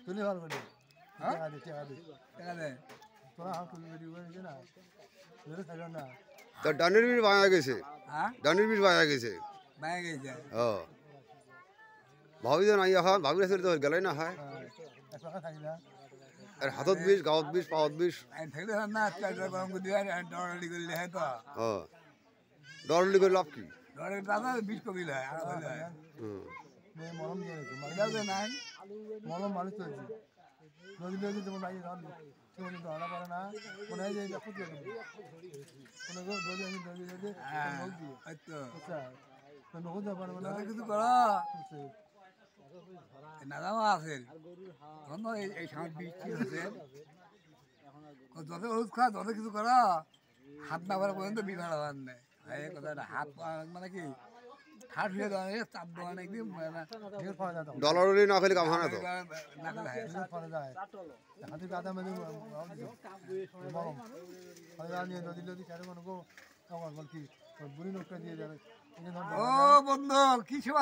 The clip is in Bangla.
তুলি ভালো করে টাকা দে টাকা দে তোরা হাত তুলি বেরিয়ে গেছে না ধরে থাকো না তো ডানের বিষ ভাঙা গেছে হ্যাঁ ডানের বিষ ভাঙা গেছে বাইরে গেছে ও ভাবি তো নাই এখন ভাবি আসলে তো গেলাই না হয় টাকা থাকি না আর হাতত বিষ গাঁত বিষ পাওয়াত বিষ আমি থাকলে না চারটা গরম করে দিবে আর ডরাডি করলে হয় তো ও ডরলি করে লাভ কি ডরের দাদা বিষ কমিল হয় আর হইলে হয় হুম মেয়ে মলম দিয়ে রেখে এটাও তো নাই মলম মালিশ চলছে নদী নদী যেমন বাইরে ধরলি সেমন ধরা পড়ে না মনে হয় যে এটা ক্ষতি হবে কোনো নদী আমি নদী নদী হ্যাঁ নখ দিয়ে ওই তো আচ্ছা তো নখ দিতে পারবো না যত কিছু করো বুঝছে? নাজামা আছে তখন তো এই সময় বৃষ্টি হচ্ছে যত ওষুধ খা যত কিছু করো হাত না পারা পর্যন্ত বিঘা হওয়ার নেই এই কথাটা হাত মানে কি হাত হয়ে দেওয়া চাপ দেওয়া একদিন ঢের পাওয়া যায় তখন ডলারলি না খেলে কাম হয় না তো না করে হয় ঢের পাওয়া যায় হাতে কাদা মেরে মলম হাতে নিয়ে নদী নদী চারে কোনো তখন বল কি বুড়ি নোটটা দিয়ে যাবে ও বন্ধু কি সেবা